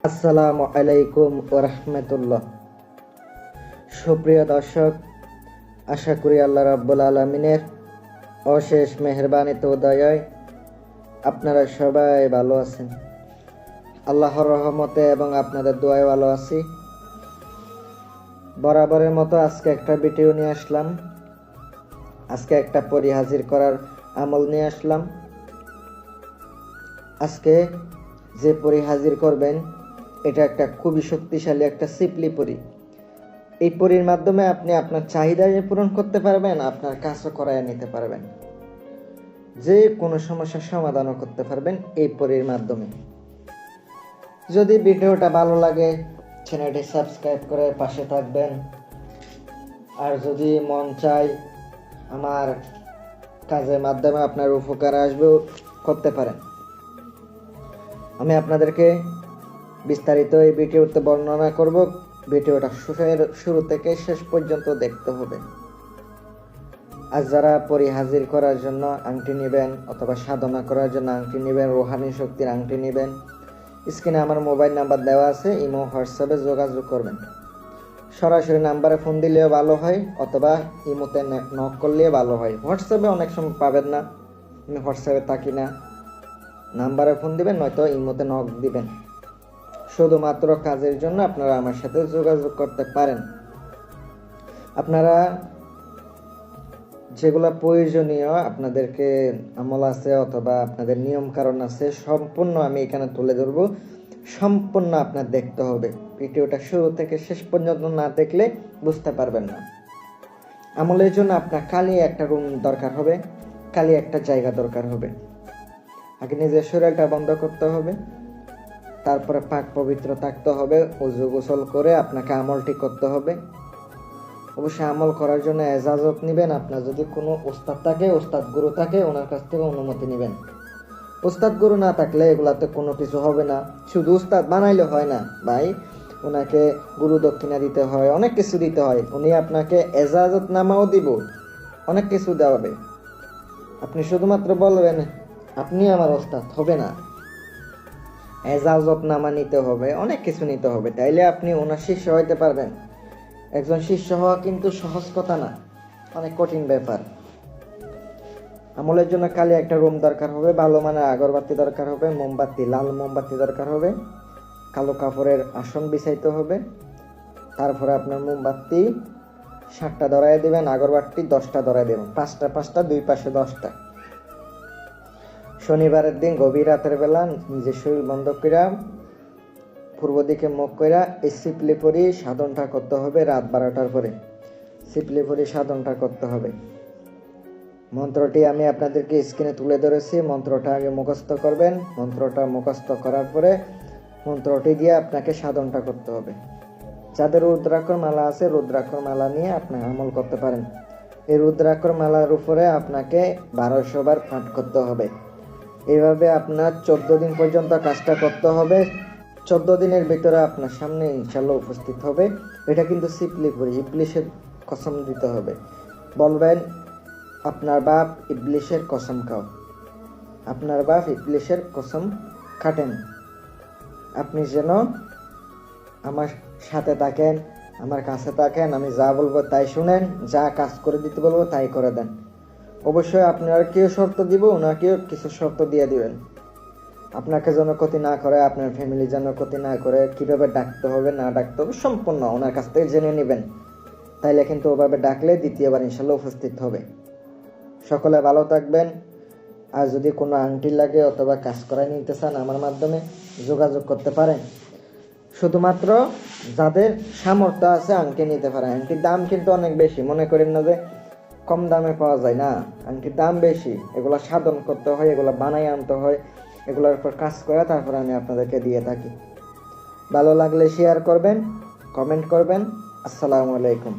আসসালামু আলাইকুম ওয়া রাহমাতুল্লাহ। সুপ্রিয় দর্শক, আশা করি আল্লাহ রাব্বুল আলামিনের অশেষ মেহেরবানিতে ও দয়ায় আপনারা সবাই ভালো আছেন। আল্লাহর রহমতে এবং আপনাদের দোয়ায় ভালো আছি। বরাবরের মতো আজকে একটা ভিডিও নিয়ে আসলাম। আজকে একটা পরী হাজির করার আমল নিয়ে আসলাম। আজকে যে পরী হাজির করবেন এটা একটা খুবই শক্তিশালী একটা সিপলি পরী। এই পরীর মাধ্যমে আপনি আপনার চাহিদা পূরণ করতে পারবেন, আপনার কাজও করায় নিতে পারবেন, যে কোনো সমস্যার সমাধানও করতে পারবেন এই পরীর মাধ্যমে। যদি ভিডিওটা ভালো লাগে চ্যানেলটি সাবস্ক্রাইব করে পাশে থাকবেন। আর যদি মন চায় আমার কাজের মাধ্যমে আপনার উপকার আসবেও করতে পারেন। আমি আপনাদেরকে বিস্তারিত এই ভিডিওতে বর্ণনা করব। ভিডিওটা শুরু থেকে শেষ পর্যন্ত দেখতে হবে। আজ যারা পরী হাজির করার জন্য আংটি নেবেন অথবা সাধনা করার জন্য আংটি নেবেন, রোহানি শক্তির আংটি নেবেন, স্ক্রিনে আমার মোবাইল নাম্বার দেওয়া আছে, ইমো হোয়াটসঅ্যাপে যোগাযোগ করবেন। সরাসরি নাম্বারে ফোন দিলেও ভালো হয় অথবা ইমোতে নক করলেও ভালো হয়। হোয়াটসঅ্যাপে অনেক সময় পাবেন না, আমি হোয়াটসঅ্যাপে থাকি না। নাম্বারে ফোন দিবেন নয়তো ইমোতে নক দিবেন। শুধুমাত্র কাজের জন্য আপনারা আমার সাথে যোগাযোগ করতে পারেন। আপনারা যেগুলো প্রয়োজনীয় আপনাদেরকে আমল আছে অথবা আপনাদের নিয়ম কারণ আছে, সম্পূর্ণ আমি এখানে তুলে ধরবো। সম্পূর্ণ আপনার দেখতে হবে। ভিডিওটা শুরু থেকে শেষ পর্যন্ত না দেখলে বুঝতে পারবেন না। আমলের জন্য আপনার খালি একটা রুম দরকার হবে, খালি একটা জায়গা দরকার হবে। আগে নিজের শরীরটা বন্ধ করতে হবে, তারপরে পাক পবিত্র থাকতে হবে, ওযু গোসল করে আপনাকে আমলটি করতে হবে। অবশ্যই আমল করার জন্য এজাজত নেবেন। আপনার যদি কোনো ওস্তাদ থাকে, ওস্তাদ গুরু থাকে, ওনার কাছ থেকে অনুমতি নেবেন। ওস্তাদ গুরু না থাকলে এগুলাতে কোনো কিছু হবে না। শুধু ওস্তাদ বানাইলে হয় না ভাই, ওনাকে গুরু দক্ষিণা দিতে হয়, অনেক কিছু দিতে হয়। উনি আপনাকে এজাজত নামাও দিব, অনেক কিছু দেওয়াবে। আপনি শুধুমাত্র বলবেন আপনি আমার ওস্তাদ, হবে না। এজাজত নামা নিতে হবে, অনেক কিছু নিতে হবে, তাইলে আপনি ওনার শিষ্য হইতে পারবেন। একজন শিষ্য হওয়া কিন্তু সহজ কথা না, অনেক কঠিন ব্যাপার। আমলের জন্য খালি একটা রুম দরকার হবে, ভালো মানের আগরবাতি দরকার হবে, মোমবাতি, লাল মোমবাতি দরকার হবে, কালো কাপড়ের আসন বিছাইতে হবে। তারপরে আপনার মোমবাতি 7টা ধরাই দেবেন, আগরবাতি 10টা ধরাই দেবেন, 5টা 5টা, দুই পাশে 10টা। শনিবারের দিন গভীর রাতের বেলা নিজের শরীর বন্ধ কইরা পূর্ব দিকে মুখ কইরা এই সিপলি পরী সাধনটা করতে হবে। রাত 12টার পরে সিপলি পরী সাধনটা করতে হবে। মন্ত্রটি আমি আপনাদেরকে স্ক্রিনে তুলে ধরেছি। মন্ত্রটা আগে মুখস্থ করবেন। মন্ত্রটা মুখস্থ করার পরে মন্ত্রটি দিয়ে আপনাকে সাধনটা করতে হবে। যাদের রুদ্রাক্ষর মালা আছে, রুদ্রাক্ষর মালা নিয়ে আপনি আমল করতে পারেন। এই রুদ্রাক্ষর মালার উপরে আপনাকে 1200 বার পাঠ করতে হবে। এইভাবে আপনার 14 দিন পর্যন্ত কাজটা করতে হবে। 14 দিনের ভিতরে আপনার সামনে ইনশাল্লাহ উপস্থিত হবে। এটা কিন্তু সিপলি পরী, ইবলিশের কসম দিতে হবে। বলবেন আপনার বাপ ইবলিশের কসম খাও, আপনার বাপ ইবলিশের কসম খাটেন, আপনি যেন আমার সাথে থাকেন, আমার কাছে থাকেন, আমি যা বলবো তাই শুনেন, যা কাজ করে দিতে বলবো তাই করে দেন। অবশ্যই আপনারা কেউ শর্ত দিব, ওনাকেও কিছু শর্ত দিয়ে দিবেন। আপনাকে যেন ক্ষতি না করে, আপনার ফ্যামিলি যেন ক্ষতি না করে, কিভাবে ডাকতে হবে না ডাকতে হবে সম্পূর্ণ ওনার কাছ থেকে জেনে নেবেন। তাইলে কিন্তু ওভাবে ডাকলে দ্বিতীয়বার ইনশাল্লাহ উপস্থিত হবে। সকলে ভালো থাকবেন। আর যদি কোনো আংটি লাগে অথবা কাজ করাই নিতে চান আমার মাধ্যমে যোগাযোগ করতে পারেন। শুধুমাত্র যাদের সামর্থ্য আছে আংটি নিতে পারে। আংটির দাম কিন্তু অনেক বেশি, মনে করেন না যে কম দামে পাওয়া যায়, না, আংটির দাম বেশি। এগুলো সাধন করতে হয়, এগুলো বানাই আনতে হয়, এগুলোর উপর কাজ করে তারপর আমি আপনাদেরকে দিয়ে থাকি। ভালো লাগলে শেয়ার করবেন, কমেন্ট করবেন। আসসালামু আলাইকুম।